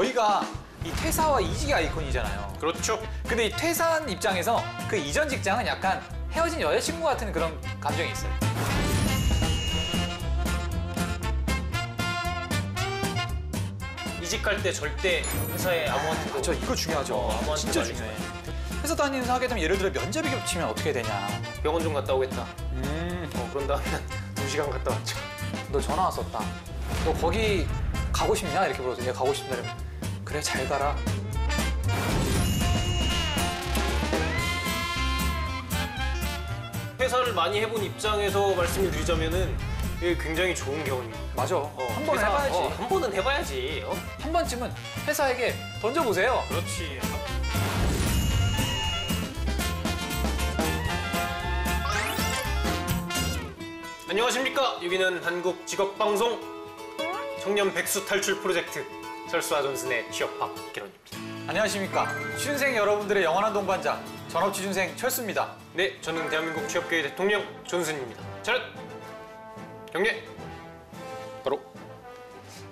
저희가 이 퇴사와 이직의 아이콘이잖아요. 그렇죠. 근데 이 퇴사한 입장에서 그 이전 직장은 약간 헤어진 여자친구 같은 그런 감정이 있어요. 이직할 때 절대 회사에 아무한테도 저 이거 중요하죠. 아무한테도 진짜 말하지 중요해. 회사 다니면서 하게 되면 예를 들어 면접이 겹치면 어떻게 되냐. 병원 좀 갔다 오겠다. 그런 다음에 2시간 갔다 왔죠. 너 전화 왔었다. 너 거기 가고 싶냐? 이렇게 물어서 얘가 가고 싶다 이러면 그래 잘 가라. 회사를 많이 해본 입장에서 말씀을 드리자면은 이게 굉장히 좋은 경험입니다. 맞아. 한 번은 해봐야지. 한 번은 해봐야지. 한 번쯤은 회사에게 던져보세요. 그렇지. 안녕하십니까. 여기는 한국직업방송 청년 백수 탈출 프로젝트 설수와 존슨의 취업학 개론입니다. 안녕하십니까. 취준생 여러분들의 영원한 동반자 전업취준생 철수입니다. 네, 저는 대한민국 취업계의 대통령 존슨입니다. 차렷! 경례! 바로.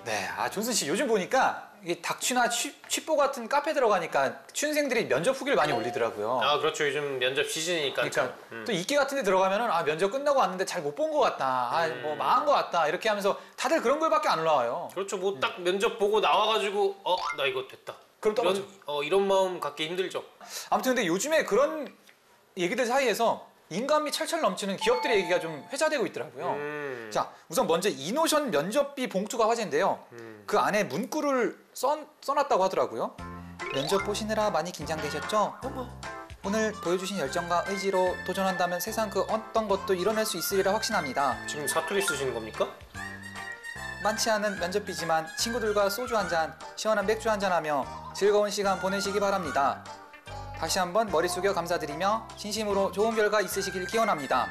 네, 존슨 씨 요즘 보니까 이게 닥치나 취뽀 같은 카페 들어가니까 취준생들이 면접 후기를 많이 올리더라고요. 아, 그렇죠. 요즘 면접 시즌이니까. 그러니까 또 이끼 같은 데 들어가면은 면접 끝나고 왔는데 잘 못 본 것 같다. 뭐 망한 것 같다. 이렇게 하면서 다들 그런 글밖에 안 올라와요. 그렇죠. 뭐 딱 면접 보고 나와가지고 나 이거 됐다. 그럼 떨어져. 이런 마음 갖기 힘들죠. 아무튼 근데 요즘에 그런 얘기들 사이에서 인간미 철철 넘치는 기업들의 얘기가 좀 회자되고 있더라고요. 자, 우선 먼저 이노션 면접비 봉투가 화제인데요. 그 안에 문구를 써놨다고 하더라고요. 면접 보시느라 많이 긴장되셨죠? 오늘 보여주신 열정과 의지로 도전한다면 세상 그 어떤 것도 이뤄낼 수 있으리라 확신합니다. 지금 사투리 쓰시는 겁니까? 많지 않은 면접비지만 친구들과 소주 한잔, 시원한 맥주 한잔하며 즐거운 시간 보내시기 바랍니다. 다시 한번 머리 숙여 감사드리며 진심으로 좋은 결과 있으시길 기원합니다.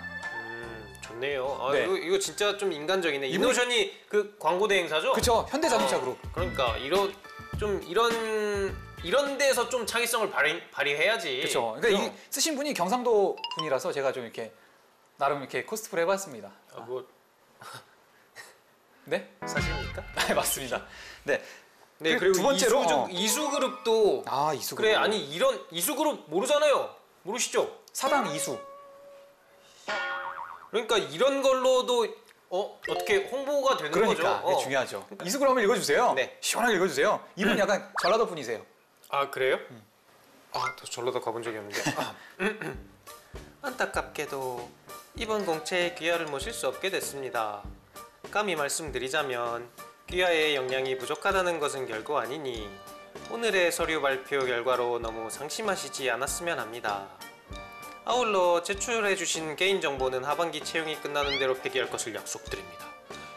좋네요. 네. 이거 진짜 좀 인간적이네. 이노션이 그 광고 대행사죠? 그쵸, 현대자동차 그룹. 그러니까 이런 데서 좀 창의성을 발휘해야지. 그쵸. 그러니까 이 쓰신 분이 경상도 분이라서 제가 좀 이렇게 나름 이렇게 코스프레 해봤습니다. 네? 사실입니까? 네, 맞습니다. 네. 네, 그리고 두 번째로 이수그룹도 이수그룹. 그래, 아니 이런 이수그룹 모르잖아요. 모르시죠? 사당 이수. 그러니까 이런 걸로도 어떻게 홍보가 되는 거죠? 네, 중요하죠. 이수그룹 한번 읽어주세요. 네. 시원하게 읽어주세요. 이분 약간 전라도 분이세요. 아, 그래요? 저 전라도 가본 적이 없는데. 안타깝게도 이번 공채에 귀하를 모실 수 없게 됐습니다. 감히 말씀드리자면 귀하의 역량이 부족하다는 것은 결코 아니니 오늘의 서류 발표 결과로 너무 상심하시지 않았으면 합니다. 아울러 제출해주신 개인정보는 하반기 채용이 끝나는 대로 폐기할 것을 약속드립니다.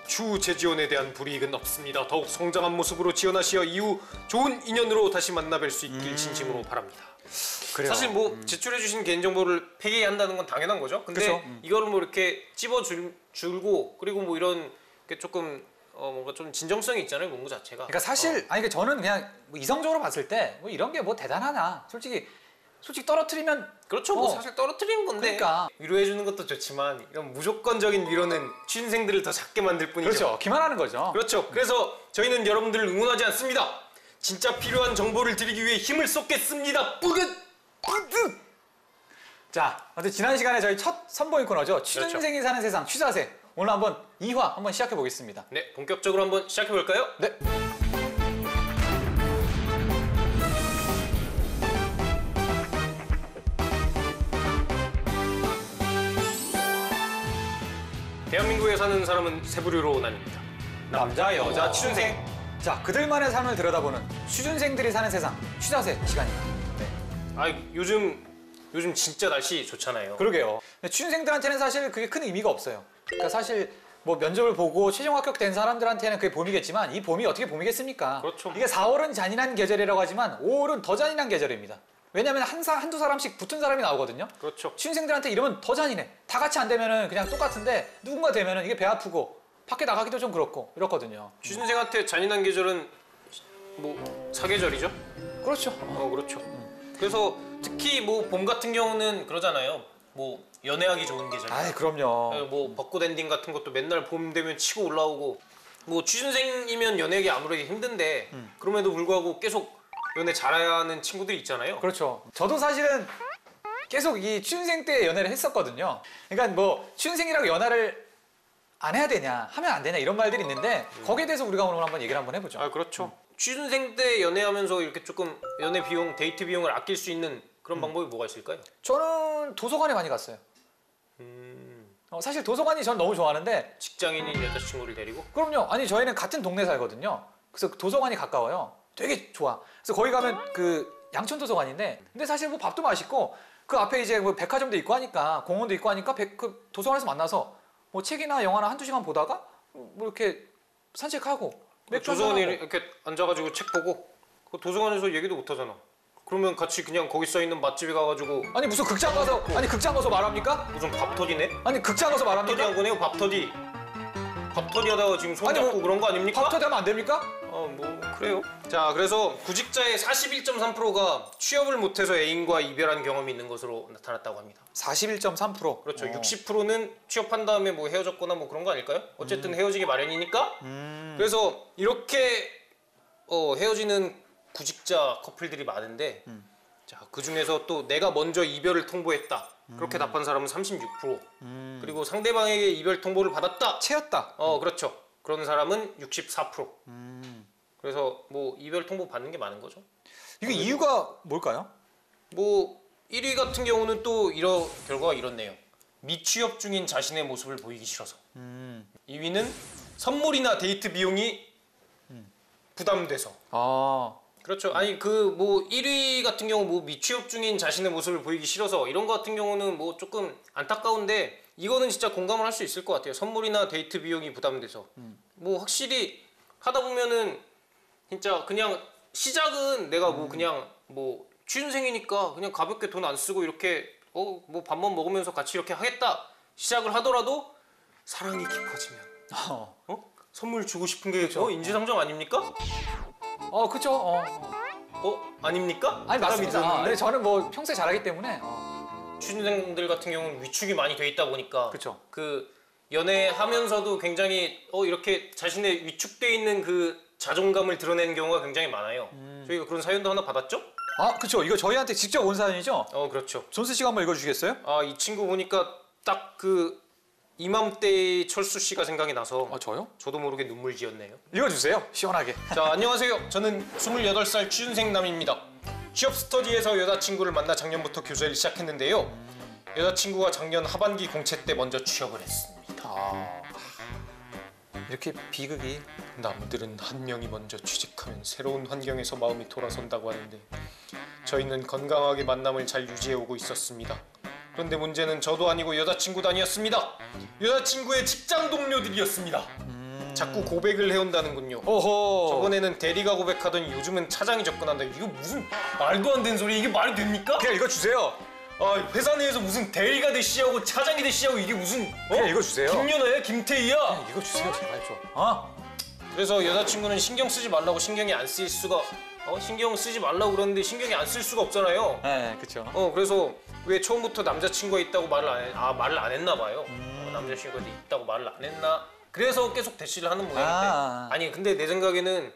추후 재지원에 대한 불이익은 없습니다. 더욱 성장한 모습으로 지원하시어 이후 좋은 인연으로 다시 만나뵐 수 있길 진심으로 바랍니다. 그래요. 사실 뭐 제출해주신 개인정보를 폐기한다는 건 당연한 거죠. 근데 이거를 뭐 이렇게 찝어줄고 그리고 뭐 이런 게 조금 뭔가 좀 진정성이 있잖아요, 문구 자체가. 그러니까 사실 저는 그냥 뭐 이성적으로 봤을 때 뭐 이런 게 뭐 대단하나. 솔직히 떨어뜨리면 그렇죠. 뭐 사실 떨어뜨리는 건데. 그러니까 위로해주는 것도 좋지만 이런 무조건적인 위로는 취준생들을 더 작게 만들 뿐이죠. 그렇죠. 기만하는 거죠. 그렇죠. 그래서 저희는 여러분들을 응원하지 않습니다. 진짜 필요한 정보를 드리기 위해 힘을 쏟겠습니다. 뿌듯! 자, 아무튼 지난 시간에 저희 첫 선보인 코너죠. 취준생이 사는 세상 취사세. 오늘 한번 2화 한번 시작해 보겠습니다. 네, 본격적으로 한번 시작해 볼까요? 네. 대한민국에 사는 사람은 세 부류로 나뉩니다. 남자, 여자, 취준생. 자, 그들만의 삶을 들여다보는 취준생들이 사는 세상 취사세 시간입니다. 네. 요즘 진짜 날씨 좋잖아요. 그러게요. 근데 취준생들한테는 사실 그게 큰 의미가 없어요. 그러니까 사실 뭐 면접을 보고 최종 합격된 사람들한테는 그게 봄이겠지만 이 봄이 어떻게 봄이겠습니까? 그렇죠. 이게 4월은 잔인한 계절이라고 하지만 5월은 더 잔인한 계절입니다. 왜냐면 한두 사람씩 붙은 사람이 나오거든요. 그렇죠. 취준생들한테 이러면 더 잔인해. 다 같이 안 되면은 그냥 똑같은데 누군가 되면은 이게 배 아프고 밖에 나가기도 좀 그렇고 이렇거든요. 취준생한테 잔인한 계절은 뭐 사계절이죠? 그렇죠. 그렇죠. 그래서 특히 뭐 봄 같은 경우는 그러잖아요. 뭐 연애하기 좋은 계절. 아이, 그럼요. 뭐 벚꽃 엔딩 같은 것도 맨날 봄 되면 치고 올라오고 뭐 취준생이면 연애하기 아무래도 힘든데 그럼에도 불구하고 계속 연애 잘하는 친구들이 있잖아요. 그렇죠. 저도 사실은 계속 이 취준생 때 연애를 했었거든요. 그러니까 뭐 취준생이라고 연애를 안 해야 되냐, 하면 안 되냐 이런 말들이 있는데 거기에 대해서 우리가 오늘 한번 얘기를 한번 해보죠. 아 그렇죠. 취준생 때 연애하면서 이렇게 조금 연애 비용, 데이트 비용을 아낄 수 있는 그런 방법이 뭐가 있을까요? 저는 도서관에 많이 갔어요. 사실 도서관이 전 너무 좋아하는데 직장인인 여자친구를 데리고? 그럼요. 아니 저희는 같은 동네 살거든요. 그래서 도서관이 가까워요. 되게 좋아. 그래서 거기 가면 그 양천 도서관인데 근데 사실 뭐 밥도 맛있고 그 앞에 이제 뭐 백화점도 있고 하니까 공원도 있고 하니까 그 도서관에서 만나서 뭐 책이나 영화나 한두 시간 보다가 뭐 이렇게 산책하고 맥주 도서관에 한잔하고. 이렇게 앉아가지고 책 보고 그 도서관에서 얘기도 못 하잖아. 그러면 같이 그냥 거기 써있는 맛집에 가가지고 아니 무슨 극장 가서 아니 극장 가서 말합니까? 무슨 밥터디네? 아니 극장 가서 밥터디 말합니까? 한 거네요. 밥터디. 밥터디 하다가 지금 손 아니, 잡고 뭐 그런 거 아닙니까? 밥터디 하면 안 됩니까? 뭐 그래요. 자 그래서 구직자의 41.3%가 취업을 못해서 애인과 이별한 경험이 있는 것으로 나타났다고 합니다. 41.3%. 그렇죠. 60%는 취업한 다음에 뭐 헤어졌거나 뭐 그런 거 아닐까요? 어쨌든 헤어지기 마련이니까. 그래서 이렇게 헤어지는 구직자 커플들이 많은데 자, 그 중에서 또 내가 먼저 이별을 통보했다. 그렇게 답한 사람은 36%. 그리고 상대방에게 이별 통보를 받았다. 채였다. 그렇죠. 그런 사람은 64%. 그래서 뭐 이별 통보 받는 게 많은 거죠. 이게 이유가 뭘까요? 뭐 1위 같은 경우는 또 이런 결과가 이렇네요. 미취업 중인 자신의 모습을 보이기 싫어서. 2위는 선물이나 데이트 비용이 부담돼서. 아, 그렇죠. 아니 그 뭐 1위 같은 경우 뭐 미취업 중인 자신의 모습을 보이기 싫어서 이런 거 같은 경우는 뭐 조금 안타까운데 이거는 진짜 공감을 할 수 있을 것 같아요. 선물이나 데이트 비용이 부담돼서. 뭐 확실히 하다 보면은 진짜 그냥 시작은 내가 뭐 그냥 뭐 취준생이니까 그냥 가볍게 돈 안 쓰고 이렇게 뭐 밥만 먹으면서 같이 이렇게 하겠다 시작을 하더라도 사랑이 깊어지면 선물 주고 싶은 게 그렇죠. 인지상정 아닙니까? 그쵸. 아닙니까? 아니 대답이 맞습니다. 들었는데? 근데 저는 뭐 평소에 잘하기 때문에. 취준생들 같은 경우는 위축이 많이 돼 있다 보니까 그쵸. 그 연애하면서도 굉장히 이렇게 자신의 위축돼 있는 그 자존감을 드러내는 경우가 굉장히 많아요. 저희가 그런 사연도 하나 받았죠? 그쵸. 이거 저희한테 직접 온 사연이죠? 그렇죠. 존스 씨가 한번 읽어주시겠어요? 이 친구 보니까 딱 그 이맘때의 철수 씨가 생각이 나서 저요? 저도 모르게 눈물 지었네요. 읽어주세요. 시원하게. 자, 안녕하세요. 저는 28살 취준생 남입니다. 취업 스터디에서 여자친구를 만나 작년부터 교제를 시작했는데요. 여자친구가 작년 하반기 공채 때 먼저 취업을 했습니다. 이렇게 비극이. 남들은 한 명이 먼저 취직하면 새로운 환경에서 마음이 돌아선다고 하는데 저희는 건강하게 만남을 잘 유지해오고 있었습니다. 그런데 문제는 저도 아니고 여자친구도 아니었습니다. 여자친구의 직장 동료들이었습니다. 자꾸 고백을 해온다는군요. 오호. 저번에는 대리가 고백하더니 요즘은 차장이 접근한다. 이거 무슨 말도 안 되는 소리. 이게 말이 됩니까? 그냥 읽어주세요. 회사 내에서 무슨 대리가 대시하고 차장이 대시하고 이게 무슨 그냥 읽어주세요. 김연아야? 김태희야? 그냥 읽어주세요. 제발 좀. 그래서 여자친구는 신경 쓰지 말라고 신경이 안 쓰일 수가 신경 쓰지 말라고 그러는데 신경이 안 쓸 수가 없잖아요. 네, 그쵸. 그래서 왜 처음부터 남자친구가 있다고 말을 안 했나 봐요. 남자친구가 있다고 말을 안 했나? 그래서 계속 대시를 하는 모양인데 아니 근데 내 생각에는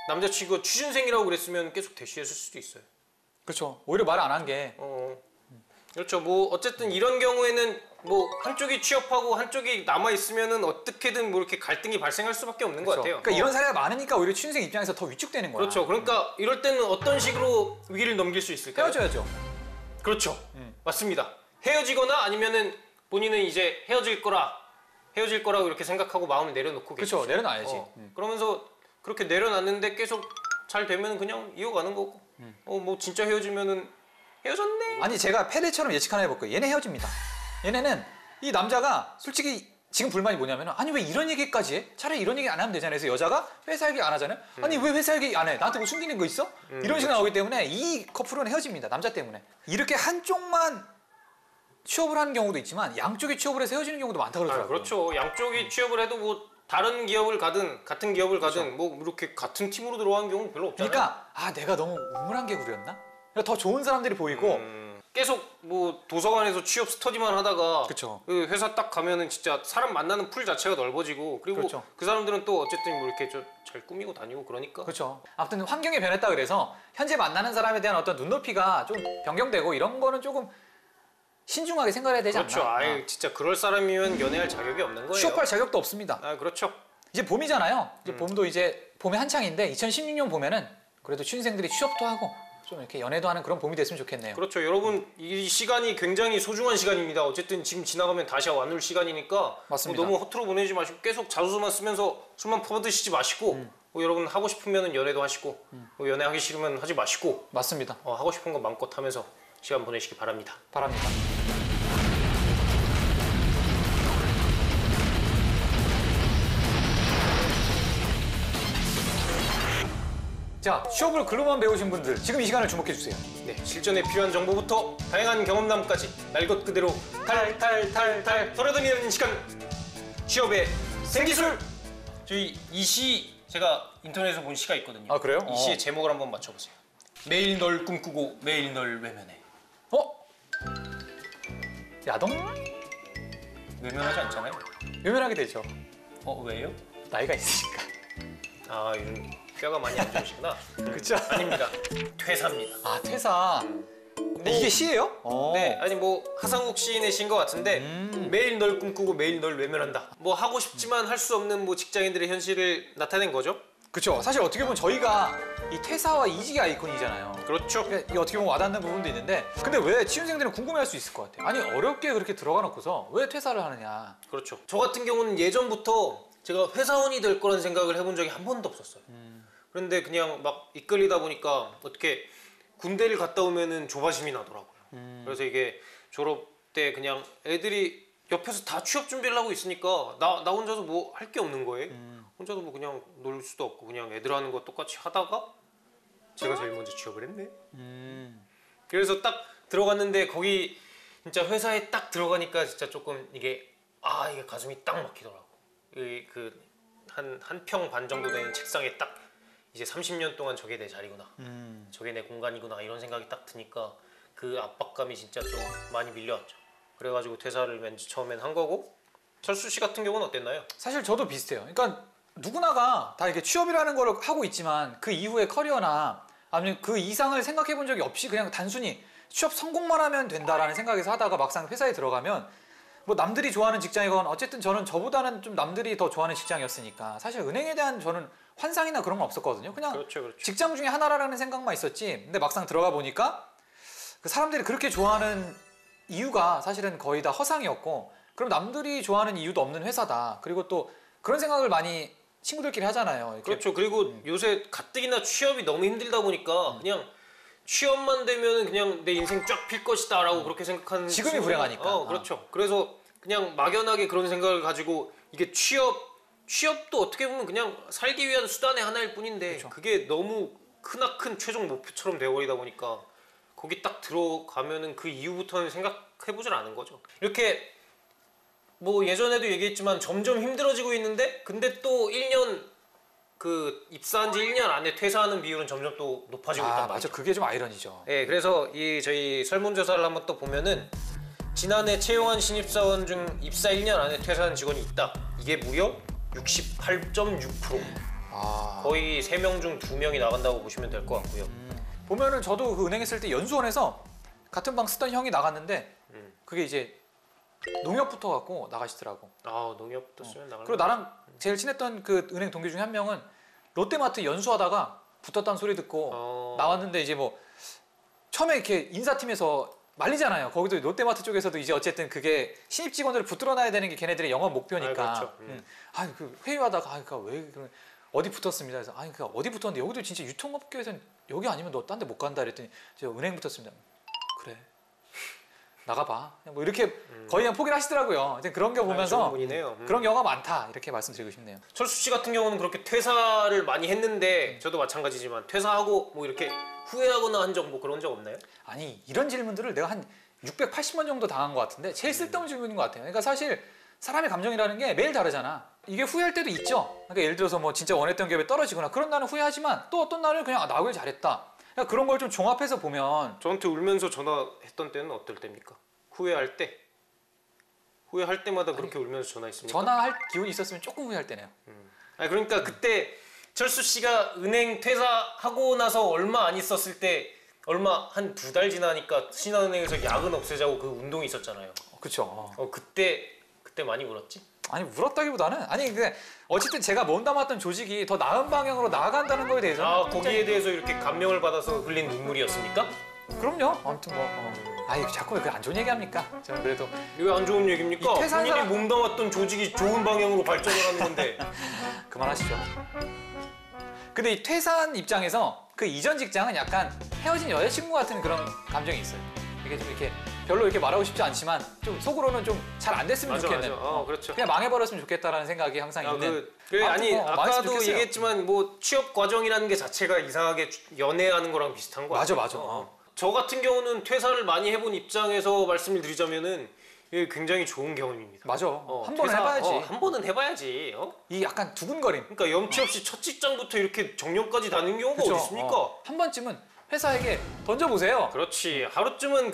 남자친구가 취준생이라고 그랬으면 계속 대시했을 수도 있어요. 그쵸. 오히려 말 안 한 게. 그렇죠. 뭐 어쨌든 이런 경우에는 뭐 한쪽이 취업하고 한쪽이 남아 있으면은 어떻게든 뭐 이렇게 갈등이 발생할 수밖에 없는 것 같아요. 그러니까 이런 사례가 많으니까 오히려 취준생 입장에서 더 위축되는 거야. 그렇죠. 그러니까 이럴 때는 어떤 식으로 위기를 넘길 수 있을까요? 헤어져야죠. 그렇죠. 맞습니다. 헤어지거나 아니면은 본인은 이제 헤어질 거라고 이렇게 생각하고 마음을 내려놓고 계시죠. 그렇죠. 내려놔야지. 그러면서 그렇게 내려놨는데 계속 잘 되면 그냥 이어가는 거고. 뭐 진짜 헤어지면은 헤어졌네. 아니 제가 패대처럼 예측 하나 해볼게요. 얘네 헤어집니다. 얘네는 이 남자가 솔직히 지금 불만이 뭐냐면 아니 왜 이런 얘기까지 해? 차라리 이런 얘기 안 하면 되잖아요. 그래서 여자가 회사 얘기 안 하잖아요. 아니 왜 회사 얘기 안 해? 나한테 뭐 숨기는 거 있어? 이런 식으로 나오기 때문에 이 커플은 헤어집니다. 남자 때문에. 이렇게 한쪽만 취업을 하는 경우도 있지만 양쪽이 취업을 해서 헤어지는 경우도 많다고 그러더라고요. 그렇죠. 양쪽이 취업을 해도 뭐 다른 기업을 가든 같은 기업을 가든 뭐 이렇게 같은 팀으로 들어가는 경우는 별로 없잖아요. 그러니까 내가 너무 우물한 개구리였나? 더 좋은 사람들이 보이고 계속 뭐 도서관에서 취업 스터디만 하다가 그쵸. 그 회사 딱 가면은 진짜 사람 만나는 풀 자체가 넓어지고 그리고 그렇죠. 그 사람들은 또 어쨌든 뭐 이렇게 잘 꾸미고 다니고 그러니까 그렇죠. 아무튼 환경이 변했다 그래서 현재 만나는 사람에 대한 어떤 눈높이가 좀 변경되고 이런 거는 조금 신중하게 생각해야 되지 그렇죠. 않나. 아예 진짜 그럴 사람이면 연애할 자격이 없는 거예요. 취업할 자격도 없습니다. 아 그렇죠. 이제 봄이잖아요. 이제 봄도 이제 봄의 한창인데 2016년 봄에는 그래도 취준생들이 취업도 하고 좀 이렇게 연애도 하는 그런 봄이 됐으면 좋겠네요. 그렇죠. 여러분 이 시간이 굉장히 소중한 시간입니다. 어쨌든 지금 지나가면 다시 완울 시간이니까 맞습니다. 뭐 너무 허투루 보내지 마시고 계속 자소서만 쓰면서 술만 퍼드시지 마시고 뭐 여러분 하고 싶으면 연애도 하시고 뭐 연애하기 싫으면 하지 마시고 맞습니다. 하고 싶은 거 마음껏 하면서 시간 보내시기 바랍니다. 바랍니다. 자, 취업을 글로만 배우신 분들 지금 이 시간을 주목해 주세요. 네, 실전에 필요한 정보부터 다양한 경험담까지 날 것 그대로 탈탈탈탈 털어다니는 시간 취업의 생기술. 저희 이 시 제가 인터넷에서 본 시가 있거든요. 아, 그래요? 이 시의 제목을 한번 맞춰보세요. 매일 널 꿈꾸고 매일 널 외면해. 야동? 외면하지 않잖아요. 외면하게 되죠. 왜요? 나이가 있으니까. 아, 요즘 뼈가 많이 안 좋으시구나. 그쵸? 아닙니다. 퇴사입니다. 아, 퇴사. 근데 이게 시예요? 네, 아니 뭐 하상욱 시인의 시인 것 같은데 매일 널 꿈꾸고 매일 널 외면한다. 뭐 하고 싶지만 할 수 없는 뭐 직장인들의 현실을 나타낸 거죠. 그렇죠. 사실 어떻게 보면 저희가 이 퇴사와 이직의 아이콘이잖아요. 그렇죠. 이게 어떻게 보면 와닿는 부분도 있는데 근데 왜 취준생들은 궁금해할 수 있을 것 같아요. 아니 어렵게 그렇게 들어가 놓고서 왜 퇴사를 하느냐. 그렇죠. 저 같은 경우는 예전부터 제가 회사원이 될 거라는 생각을 해본 적이 한 번도 없었어요. 그런데 그냥 막 이끌리다 보니까 어떻게 군대를 갔다 오면은 조바심이 나더라고요. 그래서 이게 졸업 때 그냥 애들이 옆에서 다 취업 준비를 하고 있으니까 나 혼자서 뭐 할 게 없는 거예요. 혼자서 뭐 그냥 놀 수도 없고 그냥 애들 하는 거 똑같이 하다가 제가 제일 먼저 취업을 했네. 그래서 딱 들어갔는데 거기 진짜 회사에 딱 들어가니까 진짜 조금 이게 이게 가슴이 딱 막히더라고. 한 평 반 정도 되는 책상에 딱 이제 30년 동안 저게 내 자리구나. 저게 내 공간이구나 이런 생각이 딱 드니까 그 압박감이 진짜 좀 많이 밀려왔죠. 그래가지고 퇴사를 맨 처음엔 한 거고. 철수 씨 같은 경우는 어땠나요? 사실 저도 비슷해요. 그러니까 누구나가 다 이렇게 취업이라는 걸 하고 있지만 그 이후의 커리어나 아니면 그 이상을 생각해 본 적이 없이 그냥 단순히 취업 성공만 하면 된다라는 생각에서 하다가 막상 회사에 들어가면 뭐 남들이 좋아하는 직장이건 어쨌든 저는 저보다는 좀 남들이 더 좋아하는 직장이었으니까 사실 은행에 대한 저는 환상이나 그런 건 없었거든요. 그냥 그렇죠. 직장 중에 하나라는 생각만 있었지. 근데 막상 들어가 보니까 그 사람들이 그렇게 좋아하는 이유가 사실은 거의 다 허상이었고 그럼 남들이 좋아하는 이유도 없는 회사다. 그리고 또 그런 생각을 많이 친구들끼리 하잖아요. 이렇게. 그렇죠. 그리고 요새 가뜩이나 취업이 너무 힘들다 보니까 그냥 취업만 되면 그냥 내 인생 쫙 필 것이다라고 그렇게 생각하는 지금이 친구가- 불행하니까. 그렇죠. 그래서 그냥 막연하게 그런 생각을 가지고 이게 취업도 어떻게 보면 그냥 살기 위한 수단의 하나일 뿐인데 그렇죠. 그게 너무 크나큰 최종 목표처럼 되어버리다 보니까 거기 딱 들어가면은 그 이후부터는 생각해보질 않은 거죠. 이렇게 뭐 예전에도 얘기했지만 점점 힘들어지고 있는데 근데 또 1년 그 입사한 지 1년 안에 퇴사하는 비율은 점점 또 높아지고 있단 말이죠. 맞아. 그게 좀 아이러니죠. 네, 그래서 이 저희 설문조사를 한번 또 보면은 지난해 채용한 신입사원 중 입사 1년 안에 퇴사한 직원이 있다. 이게 무려 68.6%. 거의 3명 중 2명이 나간다고 보시면 될 것 같고요. 보면은 저도 그 은행 있을 때 연수원에서 같은 방 쓰던 형이 나갔는데 그게 이제 농협 붙어갖고 나가시더라고. 농협도 쓰면 나가는 그리고 나랑 제일 친했던 그 은행 동기 중에 한 명은 롯데마트 연수하다가 붙었다는 소리 듣고 나왔는데 이제 뭐 처음에 이렇게 인사팀에서 말리잖아요. 거기도 롯데마트 쪽에서도 이제 어쨌든 그게 신입 직원들을 붙들어놔야 되는 게 걔네들의 영업 목표니까. 그렇죠. 그 회의하다가 그러니까 왜 어디 붙었습니다. 그래서 그러니까 어디 붙었는데 여기도 진짜 유통업계에서는 여기 아니면 너 딴 데 못 간다 그랬더니 제가 은행 붙었습니다. 그래. 나가봐. 뭐 이렇게 거의 그냥 포기를 하시더라고요. 이제 그런 거 보면서 좋은 분이네요. 그런 경우가 많다 이렇게 말씀드리고 싶네요. 철수 씨 같은 경우는 그렇게 퇴사를 많이 했는데 저도 마찬가지지만 퇴사하고 뭐 이렇게 후회하거나 한 적 뭐 그런 적 없나요? 아니 이런 질문들을 내가 한 680번 정도 당한 것 같은데 제일 쓸데없는 질문인 것 같아요. 그러니까 사실 사람의 감정이라는 게 매일 다르잖아. 이게 후회할 때도 있죠. 그러니까 예를 들어서 뭐 진짜 원했던 기업에 떨어지거나 그런 날은 후회하지만 또 어떤 날은 그냥 나 오길 잘했다. 그러니까 그런 걸 좀 종합해서 보면 저한테 울면서 전화했던 때는 어떨 때입니까? 후회할 때? 후회할 때마다 그렇게 울면서 전화했습니까? 전화할 기운이 있었으면 조금 후회할 때네요. 아니 그러니까 그때 철수 씨가 은행 퇴사하고 나서 얼마 안 있었을 때 얼마 한 2달 지나니까 신한은행에서 야근 없애자고 그 운동이 있었잖아요. 그렇죠. 그때 많이 울었지? 아니 울었다기보다는 아니 근데 어쨌든 제가 몸담았던 조직이 더 나은 방향으로 나아간다는 거에 대해서 거기에 대해서 이렇게 감명을 받아서 흘린 눈물이었습니까? 그럼요. 아무튼 아이 자꾸 왜 안 좋은 얘기합니까? 저는 그래도 왜 안 좋은 얘기입니까? 이 퇴사한 본인이 사람- 몸담았던 조직이 좋은 방향으로 발전을 하는 건데. 그만하시죠. 근데 이 퇴사한 입장에서 그 이전 직장은 약간 헤어진 여자친구 같은 그런 감정이 있어요. 이게 좀 이렇게 별로 이렇게 말하고 싶지 않지만 좀 속으로는 좀 잘 안 됐으면 맞아, 좋겠는. 맞아. 그렇죠. 그냥 망해버렸으면 좋겠다라는 생각이 항상 있는. 그래, 아니 망했으면 아까도 좋겠어요. 얘기했지만 뭐 취업 과정이라는 게 자체가 이상하게 연애하는 거랑 비슷한 거 맞아, 같아요. 맞아. 저 같은 경우는 퇴사를 많이 해본 입장에서 말씀을 드리자면은 이게 굉장히 좋은 경험입니다. 맞아. 한 번은 해봐야지. 한 번은 해봐야지. 이 약간 두근거림. 그러니까 염치 없이 첫 직장부터 이렇게 정년까지 다니는 경우가 그쵸? 어디 있습니까? 한 번쯤은 회사에게 던져보세요. 그렇지. 하루쯤은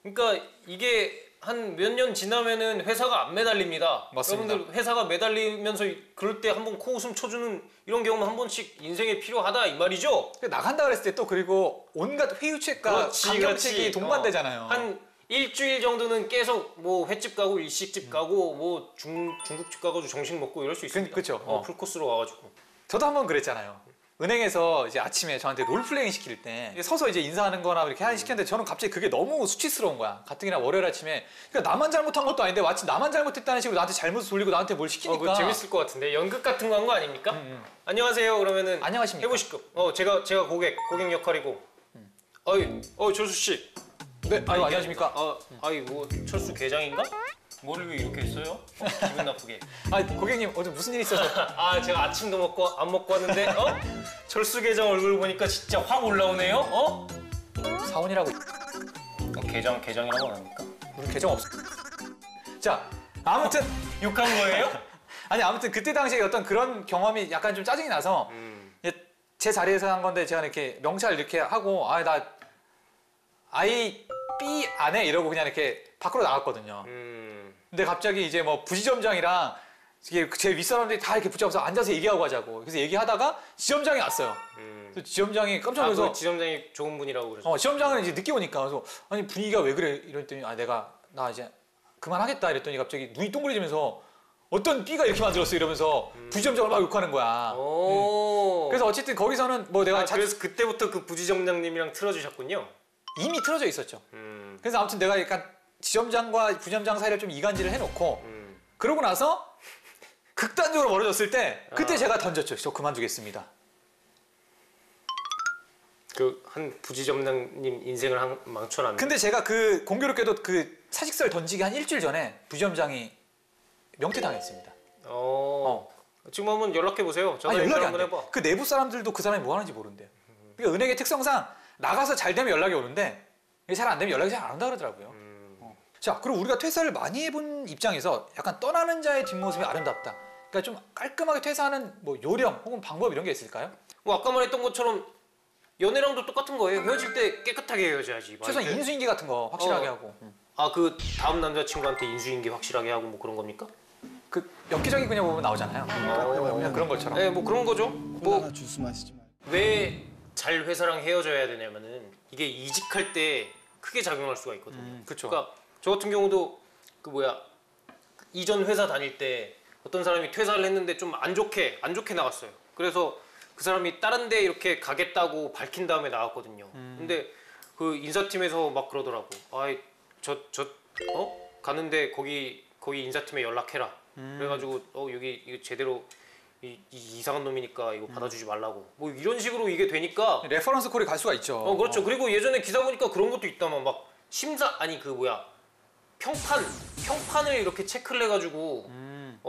그러니까 이게 한 몇 년 지나면은 회사가 안 매달립니다. 맞습니다. 여러분들 회사가 매달리면서 그럴 때 한번 코웃음 쳐주는 이런 경우는 한 번씩 인생에 필요하다 이 말이죠. 나간다 그랬을 때 또 그리고 온갖 회유책과 감정책이 동반되잖아요. 한 일주일 정도는 계속 뭐 횟집 가고 일식집 가고 뭐 중국집 가가지고 정신 먹고 이럴 수 있습니다. 그쵸. 풀코스로 와가지고. 저도 한 번 그랬잖아요. 은행에서 이제 아침에 저한테 롤플레잉 시킬 때 서서 이제 인사하는 거나 이렇게 하는 시켰는데 저는 갑자기 그게 너무 수치스러운 거야. 가뜩이나 월요일 아침에 그러니까 나만 잘못한 것도 아닌데 마치 나만 잘못했다는 식으로 나한테 잘못을 돌리고 나한테 뭘 시키니까 그거 재밌을 것 같은데 연극 같은 거 한 거 아닙니까? 안녕하세요 그러면은 안녕하십니까? 해보실급. 제가 고객 역할이고. 철수 씨. 네, 아유 안녕하십니까? 뭐 철수 계장인가? 뭘 왜 이렇게 했어요? 기분 나쁘게. 아 고객님 어제 무슨 일 있어서? 제가 아침도 안 먹고 왔는데 철수 계장 얼굴 보니까 진짜 확 올라오네요. 사원이라고. 계장이라고 안 합니까? 우리 계정 없어. 자 아무튼 욕한 거예요? 아니 아무튼 그때 당시에 어떤 그런 경험이 약간 좀 짜증이 나서 제 자리에서 한 건데 제가 이렇게 명찰 이렇게 하고 나 아이 B 안 해 이러고 그냥 이렇게 밖으로 나갔거든요. 근데 갑자기 이제 뭐 부지점장이랑 이게 제 윗사람들이 다 이렇게 붙잡아서 앉아서 얘기하고 가자고. 그래서 얘기하다가 지점장이 왔어요. 그래서 지점장이 깜짝 놀라서 그 지점장이 좋은 분이라고 그러죠. 지점장은 이제 늦게 오니까 그래서 아니 분위기가 왜 그래 이랬더니 나 이제 그만하겠다 이랬더니 갑자기 눈이 동그래지면서 어떤 B가 이렇게 만들었어 이러면서 부지점장을 막 욕하는 거야. 그래서 어쨌든 거기서는 뭐 내가 그래서 그때부터 그 부지점장님이랑 틀어주셨군요. 이미 틀어져 있었죠. 그래서 아무튼 내가 약간 지점장과 부지점장 사이를 좀 이간질을 해놓고 그러고 나서 극단적으로 멀어졌을 때 그때 제가 던졌죠. 저 그만두겠습니다. 그 한 부지점장님 인생을 망쳐놨네. 근데 제가 그 공교롭게도 그 사직서를 던지기 한 일주일 전에 부지점장이 명퇴당했습니다. 지금 한번 연락해 보세요. 전화 연락이 안 한번 돼. 해봐. 그 내부 사람들도 그 사람이 뭐 하는지 모른대요. 그러니까 은행의 특성상 나가서 잘 되면 연락이 오는데 잘 안 되면 연락이 잘 안 온다 그러더라고요. 자, 그리고 우리가 퇴사를 많이 해본 입장에서 약간 떠나는 자의 뒷모습이 아름답다. 그러니까 좀 깔끔하게 퇴사하는 뭐 요령 혹은 방법 이런 게 있을까요? 뭐 아까 말했던 것처럼 연애랑도 똑같은 거예요. 헤어질 때 깨끗하게 헤어져야지. 최소한 인수인계 같은 거 확실하게 하고. 그 다음 남자친구한테 인수인계 확실하게 하고 뭐 그런 겁니까? 그 엽기적인 그냥 보면 나오잖아요. 그냥 그런 것처럼. 네, 뭐 그런 거죠. 콜라나 주스 마시지 말고. 왜 잘 회사랑 헤어져야 되냐면은 이게 이직할 때 크게 작용할 수가 있거든요. 그렇죠. 그러니까 저 같은 경우도 이전 회사 다닐 때 어떤 사람이 퇴사를 했는데 좀 안 좋게 나갔어요. 그래서 그 사람이 다른 데 이렇게 가겠다고 밝힌 다음에 나왔거든요. 근데 그 인사팀에서 막 그러더라고. 가는데 거기 인사팀에 연락해라. 그래가지고 여기 이거 제대로 이상한 놈이니까 이거 받아주지 말라고. 뭐 이런 식으로 이게 되니까 레퍼런스 콜이 갈 수가 있죠. 그렇죠. 그리고 예전에 기사 보니까 그런 것도 있다만 막 평판을 이렇게 체크를 해가지고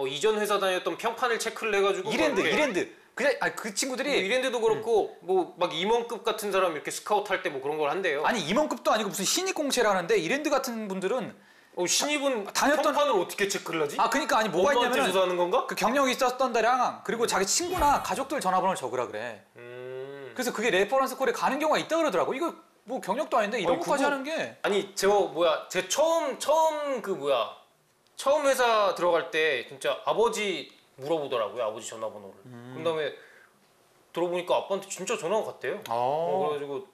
이전 회사 다녔던 평판을 체크를 해가지고 이랜드. 그냥 그 친구들이 이랜드도 그렇고 뭐 막 임원급 같은 사람 이렇게 스카우트 할 때 뭐 그런 걸 한대요. 아니 임원급도 아니고 무슨 신입 공채라는데 이랜드 같은 분들은 신입은 다녔던- 평판을 어떻게 체크를 하지? 그러니까 아니 뭐가 엄마한테 있냐면 조사하는 건가? 그 경력이 있었던 데랑 그리고 자기 친구나 가족들 전화번호를 적으라 그래. 그래서 그게 레퍼런스 콜에 가는 경우가 있다 그러더라고. 이거 뭐 경력도 아닌데 이런 것까지 하는 게. 아니 제 처음 회사 들어갈 때 진짜 아버지 물어보더라고요. 아버지 전화번호를. 그런 다음에 들어보니까 아빠한테 진짜 전화가 갔대요. 그래가지고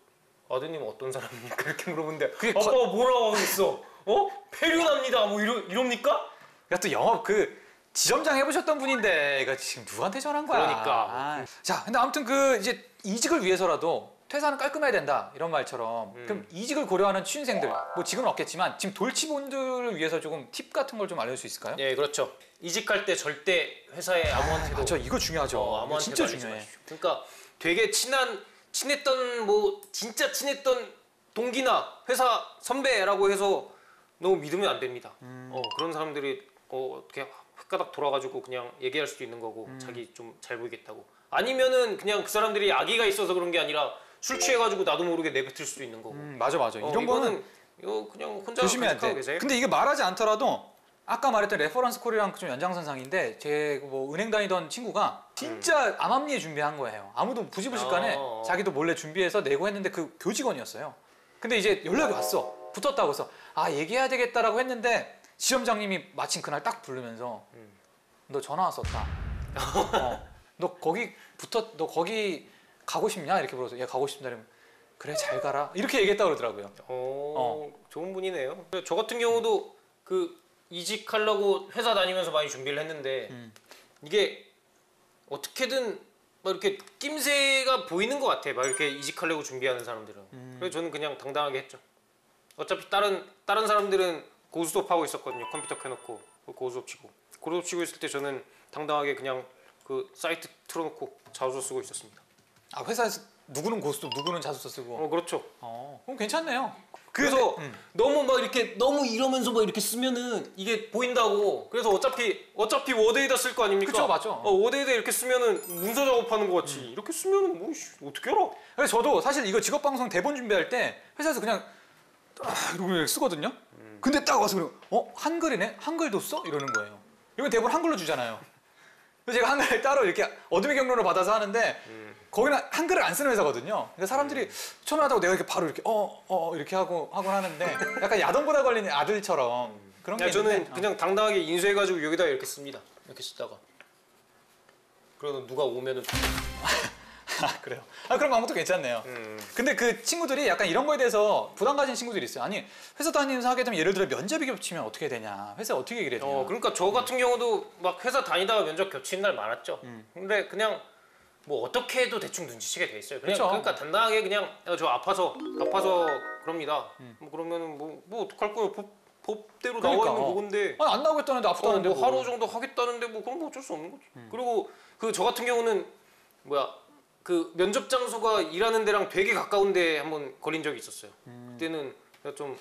아드님 어떤 사람입니까? 이렇게 물어보는데 아빠가 뭐라고 하겠어? 페류납니다. 뭐 이럽니까? 야, 또 영업 지점장 해보셨던 분인데 이거 지금 누구한테 전화한 거야? 그러니까. 자, 근데 아무튼 이제 이직을 위해서라도 퇴사는 깔끔해야 된다 이런 말처럼 그럼 이직을 고려하는 취준생들 뭐 지금은 없겠지만 지금 돌치분들을 위해서 조금 팁 같은 걸 좀 알려줄 수 있을까요? 네, 그렇죠. 이직할 때 절대 회사에 아무한테도 맞아, 이거 중요하죠. 아무한테도 진짜 알리지 중요해. 마십시오. 그러니까 되게 친했던 진짜 친했던 동기나 회사 선배라고 해서 너무 믿으면 안 됩니다. 그런 사람들이 어떻게 흑가닥 돌아가지고 그냥 얘기할 수도 있는 거고 자기 좀 잘 보이겠다고. 아니면은 그냥 그 사람들이 악의가 있어서 그런 게 아니라 술 취해가지고 나도 모르게 내뱉을 수도 있는 거고. 맞아. 이런 거는 이거 그냥 혼자 조심해야 돼. 계세요? 근데 이게 말하지 않더라도 아까 말했던 레퍼런스 콜이랑 좀 연장선상인데 제 뭐 은행 다니던 친구가 진짜 암암리에 준비한 거예요. 아무도 부지부지간에 자기도 몰래 준비해서 내고 했는데 그 교직원이었어요. 근데 이제 연락이 왔어. 붙었다고 해서 얘기해야 되겠다라고 했는데 지점장님이 마침 그날 딱 부르면서 너 전화 왔었다. 너 거기 가고 싶냐? 이렇게 물어서 얘 가고 싶다 이러면 그래 잘 가라 이렇게 얘기했다고 그러더라고요. 좋은 분이네요. 저 같은 경우도 이직하려고 회사 다니면서 많이 준비를 했는데 이게 어떻게든 막 이렇게 낌새가 보이는 것 같아. 막 이렇게 이직하려고 준비하는 사람들은. 그래서 저는 그냥 당당하게 했죠. 어차피 다른 사람들은 고스톱 하고 있었거든요. 컴퓨터 켜놓고 고스톱 치고 있을 때 저는 당당하게 그냥 그 사이트 틀어놓고 자소서 쓰고 있었습니다. 회사에서 누구는 고스톱, 누구는 자소서 쓰고. 그렇죠. 그럼 괜찮네요. 그래서 너무 막 이렇게 너무 이러면서 막 이렇게 쓰면은 이게 보인다고. 그래서 어차피 워드에다 쓸 거 아닙니까? 그쵸, 맞죠. 워드에다 이렇게 쓰면은 문서 작업하는 거 같이 이렇게 쓰면은 뭐 어떻게 알아? 그래서 저도 사실 이거 직업방송 대본 준비할 때 회사에서 그냥 이러고 쓰거든요. 근데 딱 와서 그러면 한글이네? 한글도 써? 이러는 거예요. 이건 대본 한글로 주잖아요. 그래서 제가 한글 따로 이렇게 어둠의 경로를 받아서 하는데 거기는 한글을 안 쓰는 회사거든요. 그러니까 사람들이 처음에 하다고 내가 이렇게 바로 이렇게 이렇게 하곤 하는데 약간 야동보다 걸린 아들처럼 그런 게 저는 있는데 그냥 당당하게 인쇄해가지고 여기다 이렇게 씁니다. 이렇게 쓰다가 그러면 누가 오면은 그래요. 그런 방법도 괜찮네요. 근데 그 친구들이 약간 이런 거에 대해서 부담 가진 친구들이 있어요. 아니 회사 다니면서 하게 되면 예를 들어 면접이 겹치면 어떻게 되냐. 회사에 어떻게 얘기를 해야 되냐. 그러니까 저 같은 경우도 막 회사 다니다가 면접 겹치는 날 많았죠. 근데 그냥 뭐 어떻게 해도 대충 눈치채게 돼 있어요. 그러니까 단단하게 그냥 저 아파서 그럽니다. 뭐 그러면은 뭐 어떡할 거예요. 법대로 나와 있는 거건데. 안 나오겠다는데 아프다는데 뭐 하루 정도 하겠다는데 뭐 그럼 뭐 어쩔 수 없는 거지. 그리고 저 같은 경우는 그 면접 장소가 일하는 데랑 되게 가까운데 한번 걸린 적이 있었어요. 그때는 내가 좀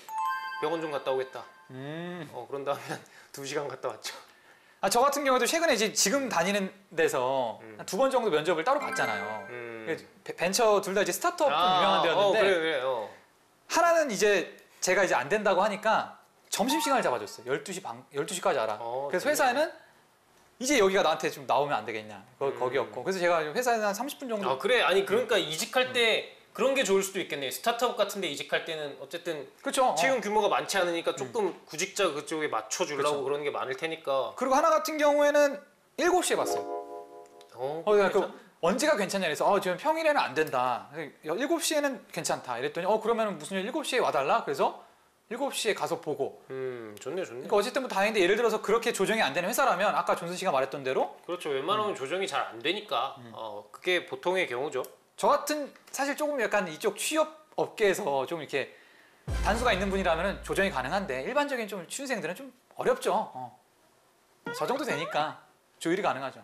병원 좀 갔다 오겠다. 그런 다음에 한 2시간 갔다 왔죠. 저 같은 경우도 최근에 이제 지금 다니는 데서 한 2번 정도 면접을 따로 봤잖아요. 벤처 둘 다 이제 스타트업 좀 유명한 데였는데 그래. 하나는 이제 제가 이제 안 된다고 하니까 점심시간을 잡아줬어요. 12시까지 알아. 그래서 회사에는 이제 여기가 나한테 좀 나오면 안 되겠냐. 거기였고. 그래서 제가 회사에서 한 30분 정도. 그래. 아니 그러니까 이직할 때 그런 게 좋을 수도 있겠네요. 스타트업 같은 데 이직할 때는 어쨌든 그렇죠. 채용 규모가 많지 않으니까 조금 구직자 그쪽에 맞춰주려고 그렇죠. 그러는 게 많을 테니까. 그리고 하나 같은 경우에는 7시에 봤어요. 언제가 괜찮냐 그래서 지금 평일에는 안 된다. 7시에는 괜찮다. 이랬더니 그러면 무슨 일 7시에 와달라. 그래서 7시에 가서 보고. 좋네. 그러니까 어쨌든 뭐 다행인데 예를 들어서 그렇게 조정이 안 되는 회사라면 아까 존슨 씨가 말했던 대로 그렇죠. 웬만하면 조정이 잘 안 되니까 그게 보통의 경우죠. 저 같은 사실 조금 약간 이쪽 취업 업계에서 좀 이렇게 단수가 있는 분이라면 조정이 가능한데 일반적인 좀 취준생들은 좀 어렵죠. 저 정도 되니까 조율이 가능하죠.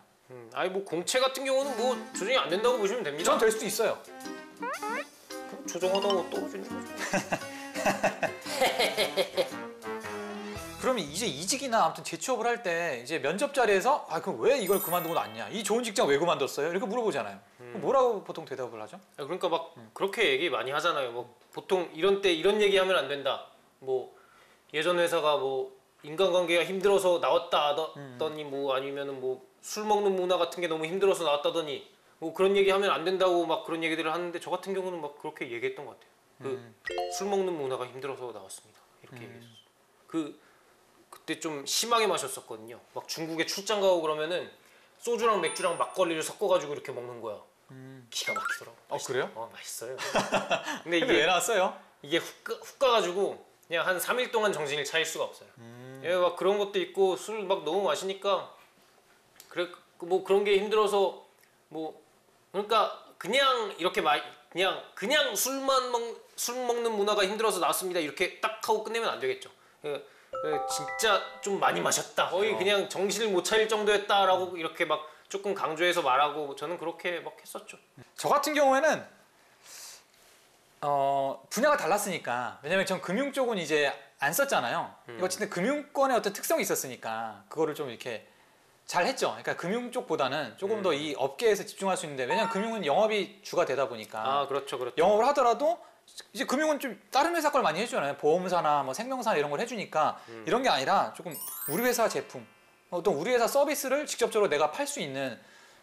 아니 뭐 공채 같은 경우는 뭐 조정이 안 된다고 보시면 됩니다. 전 될 수도 있어요. 조정하다가 떨어지는 거죠. 그러면 이제 이직이나 아무튼 재취업을 할 때 이제 면접 자리에서 그럼 왜 이걸 그만두고 났냐? 이 좋은 직장 왜 그만뒀어요? 이렇게 물어보잖아요. 뭐라고 보통 대답을 하죠? 그러니까 막 그렇게 얘기 많이 하잖아요. 뭐 보통 이런 때 이런 얘기하면 안 된다. 뭐 예전 회사가 뭐 인간관계가 힘들어서 나왔다 하더니 뭐 아니면은 뭐 술 먹는 문화 같은 게 너무 힘들어서 나왔다더니 뭐 그런 얘기하면 안 된다고 막 그런 얘기들을 하는데 저 같은 경우는 막 그렇게 얘기했던 것 같아요. 술 먹는 문화가 힘들어서 나왔습니다. 이렇게 얘기했었어요. 그때 좀 심하게 마셨었거든요. 막 중국에 출장 가고 그러면은 소주랑 맥주랑 막걸리를 섞어가지고 이렇게 먹는 거야. 기가 막히더라고. 그래요? 맛있어요. 근데 근데 왜 나왔어요? 이게 훅 가가지고 그냥 한 3일 동안 정신을 차릴 수가 없어요. 예, 막 그런 것도 있고 술 막 너무 마시니까 그래 뭐 그런 게 힘들어서 뭐 그러니까 그냥 이렇게 그냥 술 먹는 문화가 힘들어서 나왔습니다. 이렇게 딱 하고 끝내면 안 되겠죠. 진짜 좀 많이 마셨다. 거의 그냥 정신을 못 차릴 정도였다라고 이렇게 막 조금 강조해서 말하고 저는 그렇게 막 했었죠. 저 같은 경우에는 분야가 달랐으니까 왜냐면 전 금융 쪽은 이제 안 썼잖아요. 이거 어쨌든 금융권의 어떤 특성이 있었으니까 그거를 좀 이렇게 잘 했죠. 그러니까 금융 쪽보다는 조금 더 이 업계에서 집중할 수 있는데 왜냐면 금융은 영업이 주가 되다 보니까 그렇죠. 영업을 하더라도 이제 금융은 좀 다른 회사 걸 많이 해주잖아요. 보험사나 뭐 생명사나 이런 걸 해주니까 이런 게 아니라 조금 우리 회사 제품 어떤 우리 회사 서비스를 직접적으로 내가 팔 수 있는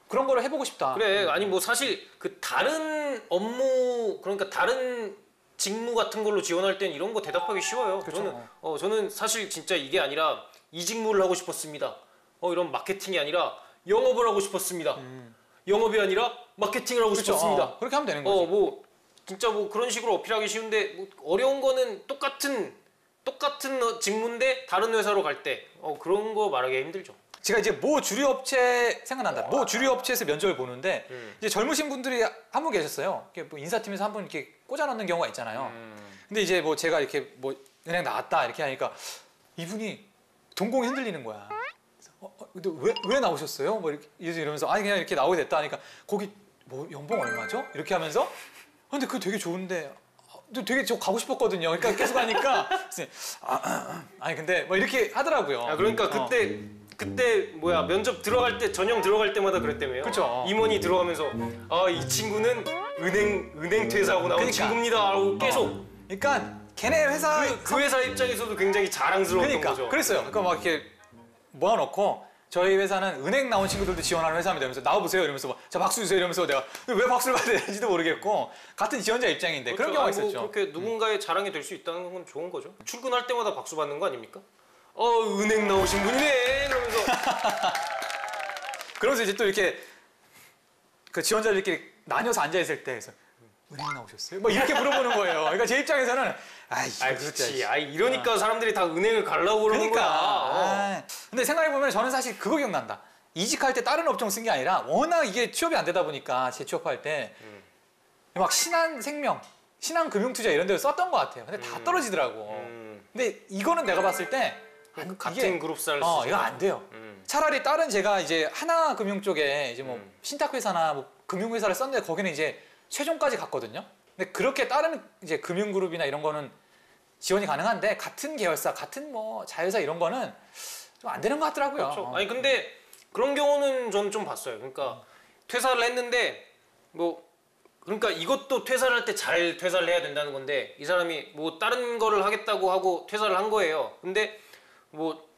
그런 거를 해보고 싶다. 그래. 아니 뭐 사실 그 다른 업무 그러니까 다른 직무 같은 걸로 지원할 땐 이런 거 대답하기 쉬워요. 그렇죠. 저는 사실 진짜 이게 아니라 이 직무를 하고 싶었습니다. 이런 마케팅이 아니라 영업을 하고 싶었습니다. 영업이 아니라 마케팅을 하고 그렇죠. 싶었습니다. 그렇게 하면 되는 거죠. 뭐 진짜 뭐 그런 식으로 어필하기 쉬운데 뭐 어려운 거는 똑같은 직무인데 다른 회사로 갈 때 그런 거 말하기 힘들죠. 제가 이제 모 주류업체 생각난다. 모 주류업체에서 면접을 보는데 이제 젊으신 분들이 한 분 계셨어요. 이렇게 뭐 인사팀에서 한 분 이렇게 꽂아 넣는 경우가 있잖아요. 근데 이제 뭐 제가 이렇게 뭐 은행 나왔다 이렇게 하니까 이분이 동공이 흔들리는 거야. 근데 왜 나오셨어요? 뭐 이러면서 아니 그냥 이렇게 나오게 됐다 하니까 거기 뭐 연봉 얼마죠? 이렇게 하면서 근데 그거 되게 좋은데 되게 저 가고 싶었거든요. 그러니까 계속 하니까 아니 근데 뭐 이렇게 하더라고요. 그러니까 그때 뭐야 면접 들어갈 때 전형 들어갈 때마다 그랬다며요. 그렇죠. 임원이 들어가면서 이 친구는 은행 퇴사하고 나온 그러니까. 친구입니다. 라고 계속. 그러니까 걔네 회사 그 회사 입장에서도 굉장히 자랑스러웠던 그러니까 거죠. 그랬어요. 그러니까 막 이렇게 모아놓고 저희 회사는 은행 나온 친구들도 지원하는 회사입니다. 이러면서 나와보세요. 이러면서 막 자 박수 주세요. 이러면서 내가 왜 박수를 받아야 되는지도 모르겠고 같은 지원자 입장인데 그런 경우가 있었죠. 뭐 그렇게 누군가의 자랑이 될 수 있다는 건 좋은 거죠. 출근할 때마다 박수 받는 거 아닙니까? 은행 나오신 분이네 이러면서 그러면서 이제 또 이렇게 그 지원자들끼리 나뉘어서 앉아 있을 때 그래서 은행 나오셨어요? 뭐 이렇게 물어보는 거예요. 그러니까 제 입장에서는 그렇지. 이러니까 사람들이 다 은행을 가려고 그러는 거야. 근데 생각해보면 저는 사실 그거 기억난다. 이직할 때 다른 업종 쓴 게 아니라 워낙 이게 취업이 안 되다 보니까 재취업할 때 막 신한생명, 신한금융투자 이런 데를 썼던 것 같아요. 근데 다 떨어지더라고. 근데 이거는 내가 봤을 때 같은 그룹사를 이거 안 돼요. 차라리 다른 제가 이제 하나금융 쪽에 이제 뭐 신탁회사나 뭐 금융회사를 썼는데 거기는 이제 최종까지 갔거든요. 근데 그렇게 다른 이제 금융그룹이나 이런 거는 지원이 가능한데 같은 계열사, 같은 뭐 자회사 이런 거는 좀 안 되는 것 같더라고요. 그렇죠. 아니 근데 그런 경우는 저는 좀 봤어요. 그러니까 퇴사를 했는데 뭐 그러니까 이것도 퇴사를 할 때 잘 퇴사를 해야 된다는 건데 이 사람이 뭐 다른 거를 하겠다고 하고 퇴사를 한 거예요. 근데 뭐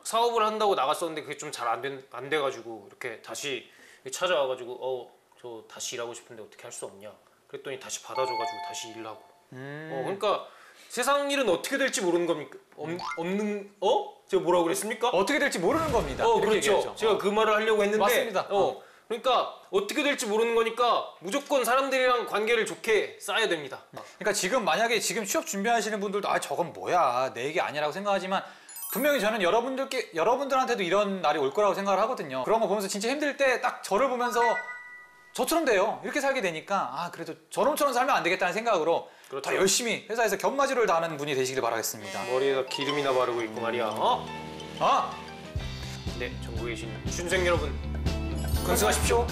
사업을 한다고 나갔었는데 그게 좀 잘 안 돼가지고 이렇게 다시 찾아와가지고 저 다시 일하고 싶은데 어떻게 할 수 없냐. 그랬더니 다시 받아줘가지고 다시 일을 하고. 그러니까 세상 일은 어떻게 될지 모르는 겁니까? 제가 뭐라고 그랬습니까? 어떻게 될지 모르는 겁니다. 그렇죠. 얘기했죠. 제가 그 말을 하려고 했는데. 맞습니다. 그러니까 어떻게 될지 모르는 거니까 무조건 사람들이랑 관계를 좋게 쌓아야 됩니다. 그러니까 지금 만약에 지금 취업 준비하시는 분들도 저건 뭐야 내 얘기 아니라고 생각하지만 분명히 저는 여러분들한테도 이런 날이 올 거라고 생각을 하거든요. 그런 거 보면서 진짜 힘들 때 딱 저를 보면서 저처럼 돼요. 이렇게 살게 되니까 그래도 저놈처럼 살면 안 되겠다는 생각으로 그렇죠. 더 열심히 회사에서 견마지를 다하는 분이 되시길 바라겠습니다. 머리에다 기름이나 바르고 있고 말이야. 네, 전국에 계신 준생 여러분, 건승하십시오.